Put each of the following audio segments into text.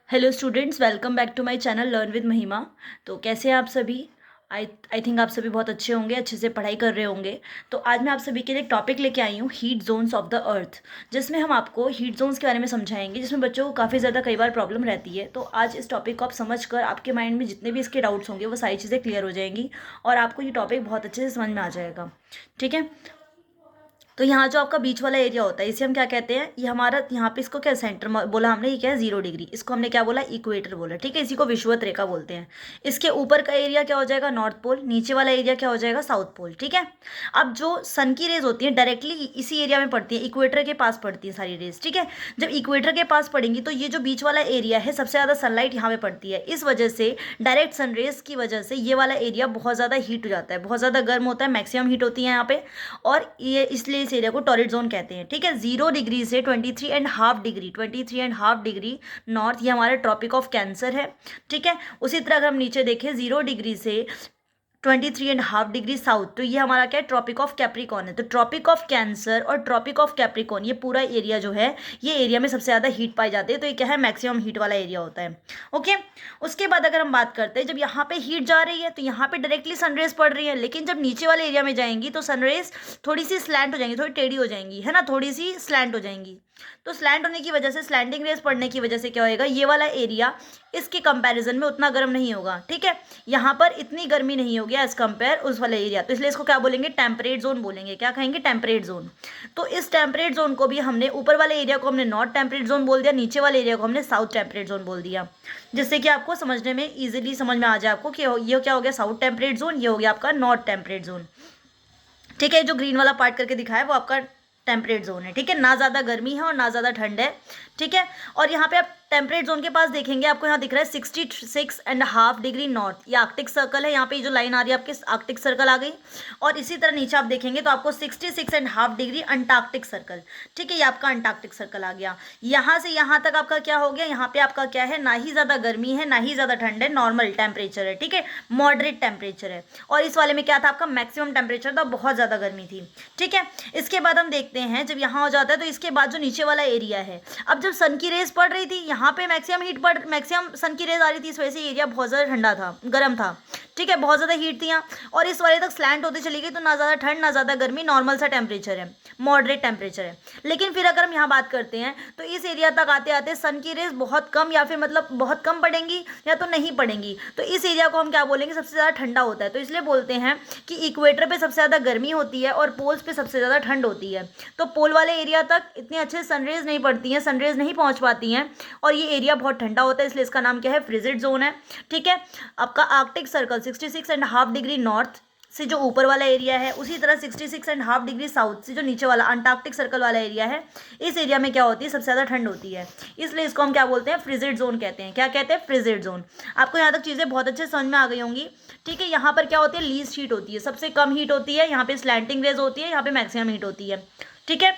Hello students, welcome back to my channel learn with Mahima. तो कैसे हैं आप सभी? आई थिंक आप सभी बहुत अच्छे होंगे, अच्छे से पढ़ाई कर रहे होंगे। तो आज मैं आप सभी के लिए एक टॉपिक लेके आई हूँ, heat zones of the earth, जिसमें हम आपको हीट जोन्स के बारे में समझाएंगे, जिसमें बच्चों को काफ़ी ज़्यादा कई बार प्रॉब्लम रहती है। तो आज इस टॉपिक को आप समझ कर आपके माइंड में जितने भी इसके डाउट्स होंगे वो सारी चीज़ें क्लियर हो जाएंगी और आपको ये टॉपिक बहुत अच्छे से समझ में आ जाएगा। ठीक है। तो यहाँ जो आपका बीच वाला एरिया होता है इसे हम क्या कहते हैं? ये हमारा यहाँ पे इसको क्या सेंटर बोला हमने, ये क्या है? 0 डिग्री। इसको हमने क्या बोला? इक्वेटर बोला। ठीक है, इसी को विषुवत रेखा बोलते हैं। इसके ऊपर का एरिया क्या हो जाएगा? North pole. नीचे वाला एरिया क्या हो जाएगा? South pole. ठीक है। अब जो सन की रेज होती है डायरेक्टली इसी एरिया में पड़ती है, इक्वेटर के पास पड़ती है सारी रेज। ठीक है। जब इक्वेटर के पास पड़ेंगी तो ये जो बीच वाला एरिया है सबसे ज़्यादा सनलाइट यहाँ पे पड़ती है। इस वजह से डायरेक्ट सनरेज की वजह से ये वाला एरिया बहुत ज़्यादा हीट हो जाता है, बहुत ज़्यादा गर्म होता है, मैक्सिमम हीट होती है यहाँ पे। और ये इसलिए इस एरिया को टॉरिड जोन कहते हैं। ठीक है। 0 डिग्री से 23.5 डिग्री, 23.5 डिग्री नॉर्थ, ये हमारा ट्रॉपिक ऑफ कैंसर है। ठीक है। उसी तरह अगर हम नीचे देखें 0 डिग्री से 23.5 डिग्री साउथ, तो ये हमारा क्या है? ट्रॉपिक ऑफ कैप्रिकॉन है। तो ट्रॉपिक ऑफ कैंसर और ट्रॉपिक ऑफ कैप्रिकॉन ये पूरा एरिया जो है, ये एरिया में सबसे ज़्यादा हीट पाई जाती है। तो ये क्या है? मैक्सिमम हीट वाला एरिया होता है। ओके। उसके बाद अगर हम बात करते हैं, जब यहाँ पे हीट जा रही है तो यहाँ पे डायरेक्टली सनरेज पड़ रही है, लेकिन जब नीचे वाले एरिया में जाएंगी तो सनरेज थोड़ी सी स्लैंट हो जाएंगी, थोड़ी टेढ़ी हो जाएंगी, है ना, थोड़ी सी स्लैंट हो जाएंगी। तो स्लैंट होने की वजह से, स्लैंडिंग रेज पड़ने की वजह से क्या होएगा? ये वाला एरिया इसके कंपैरिजन में उतना गर्म नहीं होगा। ठीक है। यहाँ पर इतनी गर्मी नहीं होगी एज कंपेयर उस वाला एरिया, तो इसलिए इसको क्या बोलेंगे? टेम्परेट जोन बोलेंगे। क्या कहेंगे? Temperate zone. तो इस टेम्परेट जोन को भी हमने, ऊपर वाले एरिया को हमने नॉर्थ टेम्परेट जोन बोल दिया, नीचे वाले एरिया को हमने साउथ टेम्परेट जोन बोल दिया, जिससे कि आपको समझने में ईजिली समझ में आ जाए आपको कि ये क्या हो गया? साउथ टेम्परेट जोन, ये हो गया आपका नॉर्थ टेम्परेट जोन। ठीक है। जो ग्रीन वाला पार्ट करके दिखाया है वो आपका टेम्परेट जोन है। ठीक है। ना ज़्यादा गर्मी है और ना ज़्यादा ठंड है। ठीक है। और यहाँ पे आप टेम्परेट जोन के पास देखेंगे, आपको यहाँ दिख रहा है 66.5 डिग्री नॉर्थ, ये आर्कटिक सर्कल है। यहाँ पे जो लाइन आ रही है आपके, आर्कटिक सर्कल आ गई। और इसी तरह नीचे आप देखेंगे तो आपको 66.5 डिग्री अंटार्कटिक सर्कल। ठीक है, ये आपका अंटार्कटिक सर्कल आ गया। यहाँ से यहाँ तक आपका क्या हो गया? यहाँ पे आपका क्या है? ना ही ज़्यादा गर्मी है ना ही ज़्यादा ठंड है, नॉर्मल टेम्परेचर है। ठीक है, मॉडरेट टेम्परेचर है। और इस वाले में क्या था? आपका मैक्सिमम टेम्परेचर था, बहुत ज़्यादा गर्मी थी। ठीक है। इसके बाद हम देखते हैं, जब यहाँ हो जाता है तो इसके बाद जो नीचे वाला एरिया है, अब जब सन की रेज पड़ रही थी यहाँ पे मैक्सिमम सन की रेज आ रही थी, इस वजह से एरिया बहुत ज़्यादा ठंडा था, गर्म था। ठीक है, बहुत ज़्यादा हीट थी यहाँ। और इस वाले तक स्लैंट होती चली गई, तो ना ज़्यादा ठंड ना ज़्यादा गर्मी, नॉर्मल सा टेम्परेचर है, मॉडरेट टेम्परेचर है। लेकिन फिर अगर हम यहाँ बात करते हैं तो इस एरिया तक आते आते सन की रेज बहुत कम, या फिर मतलब बहुत कम पड़ेंगी या तो नहीं पड़ेंगी। तो इस एरिया को हम क्या बोलेंगे? सबसे ज़्यादा ठंडा होता है। तो इसलिए बोलते हैं कि इक्वेटर पे सबसे ज़्यादा गर्मी होती है और पोल्स पे सबसे ज़्यादा ठंड होती है। तो पोल वाले एरिया तक इतनी अच्छे सनरेज नहीं पड़ती हैं, सनरेज नहीं पहुँच पाती हैं, और ये एरिया बहुत ठंडा होता है, इसलिए इसका नाम क्या है? फ्रिजिड जोन है। ठीक है। आपका आर्कटिक सर्कल 66.5 डिग्री नॉर्थ से जो ऊपर वाला एरिया है, उसी तरह 66.5 डिग्री साउथ से जो नीचे वाला अंटार्कटिक सर्कल वाला एरिया है, इस एरिया में क्या होती है? सबसे ज़्यादा ठंड होती है। इसलिए इसको हम क्या बोलते हैं? फ्रिजिड जोन कहते हैं। क्या कहते हैं? Frigid zone. आपको यहाँ तक चीज़ें बहुत अच्छे समझ में आ गई होंगी। ठीक है। यहाँ पर क्या होती है? लीस्ट हीट होती है, सबसे कम हीट होती है। यहाँ पे स्लैंटिंग रेज होती है, यहाँ पे मैक्सिमम हीट होती है। ठीक है।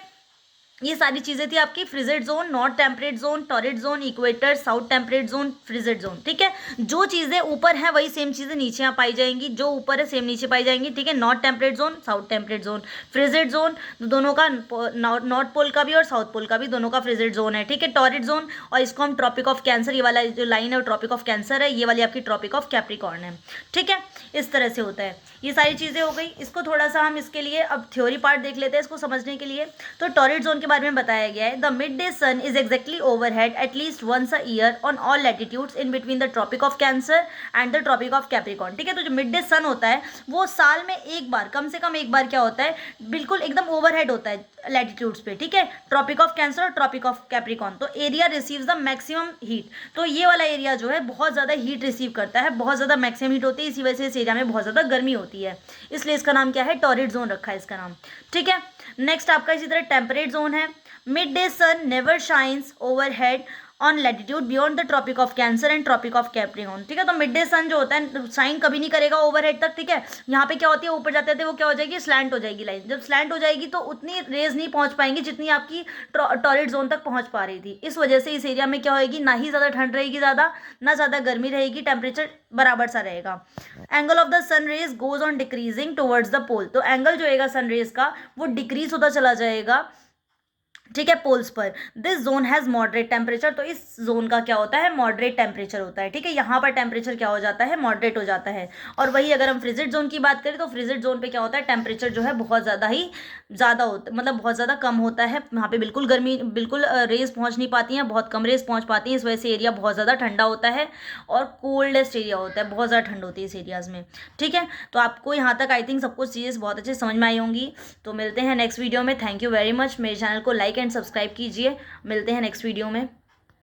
ये सारी चीज़ें थी आपकी frigid zone, north temperate zone, torrid zone, equator, south temperate zone, frigid zone. ठीक है। जो चीज़ें ऊपर हैं वही सेम चीज़ें नीचे यहाँ पाई जाएंगी, जो ऊपर है सेम नीचे पाई जाएंगी। ठीक है। North temperate zone, south temperate zone, frigid zone, दोनों का, नॉर्थ पोल का भी और साउथ पोल का भी, दोनों का फ्रिजिड जोन है। ठीक है, टॉरिड जोन। और इसको हम ट्रॉपिक ऑफ कैंसर, ये वाला जो लाइन है वो ट्रॉपिक ऑफ कैंसर है, ये वाली आपकी ट्रॉपिक ऑफ कैप्रिकॉर्न है। ठीक है। इस तरह से होता है। ये सारी चीज़ें हो गई। इसको थोड़ा सा हम इसके लिए अब थ्योरी पार्ट देख लेते हैं इसको समझने के लिए। तो टॉरिड जोन के बारे में बताया गया है, the mid day sun is exactly overhead at least once a year on all latitudes in between the Tropic of Cancer and the Tropic of Capricorn. ठीक है। तो जो मिड डे सन होता है वो साल में एक बार, कम से कम एक बार क्या होता है? बिल्कुल एकदम ओवरहेड होता है लैटिट्यूड्स पे। ठीक है, ट्रॉपिक ऑफ कैंसर और ट्रॉपिक ऑफ कैप्रिकॉर्न। तो area receives the maximum heat. तो ये वाला एरिया जो है बहुत ज़्यादा हीट रिसीव करता है, बहुत ज़्यादा मैक्सिमम हीट होती है, इसी वजह से इस एरिया में बहुत ज़्यादा गर्मी होती है, इसलिए इसका नाम क्या है? टॉरिड जोन रखा है इसका नाम। ठीक है। नेक्स्ट आपका इसी तरह टेम्परेट जोन है। Mid day sun never shines overhead on latitude beyond the Tropic of Cancer and Tropic of Capricorn. ठीक है। तो मिड डे सन जो होता है शाइन कभी नहीं करेगा ओवरहेड तक। ठीक है। यहाँ पे क्या होती है? ऊपर जाते थे वो क्या हो जाएगी? स्लैंट हो जाएगी लाइन। जब स्लैंट हो जाएगी तो उतनी रेज नहीं पहुंच पाएंगी जितनी आपकी टॉरिड जोन तक पहुंच पा रही थी। इस वजह से इस एरिया में क्या होएगी? ना ही ज़्यादा ठंड रहेगी, ज़्यादा ना ज़्यादा गर्मी रहेगी, टेम्परेचर बराबर सा रहेगा। Angle of the sun rays goes on decreasing towards the pole. तो एंगल जो रहेगा सन रेज का वो डिक्रीज होता चला जाएगा ठीक है, पोल्स पर। This zone has moderate temperature, तो इस जोन का क्या होता है, मॉडरेट टेम्परेचर होता है। ठीक है, यहाँ पर टेम्परेचर क्या हो जाता है, मॉडरेट हो जाता है। और वही अगर हम फ्रिजिड जोन की बात करें तो फ्रिजिड जोन पे क्या होता है, टेम्परेचर जो है बहुत ज़्यादा ही ज़्यादा होता, मतलब बहुत ज़्यादा कम होता है। वहाँ पे बिल्कुल गर्मी, बिल्कुल रेज पहुँच नहीं पाती हैं, बहुत कम रेज पहुँच पाती हैं। इस वजह से एरिया बहुत ज़्यादा ठंडा होता है और कोल्डेस्ट एरिया होता है, बहुत ज़्यादा ठंड होती है इस एरियाज़ में। ठीक है, तो आपको यहाँ तक आई थिंक सब कुछ चीज़ें बहुत अच्छे से समझ में आई होंगी। तो मिलते हैं नेक्स्ट वीडियो में। Thank you very much. मेरे चैनल को लाइक एंड सब्सक्राइब कीजिए। मिलते हैं नेक्स्ट वीडियो में।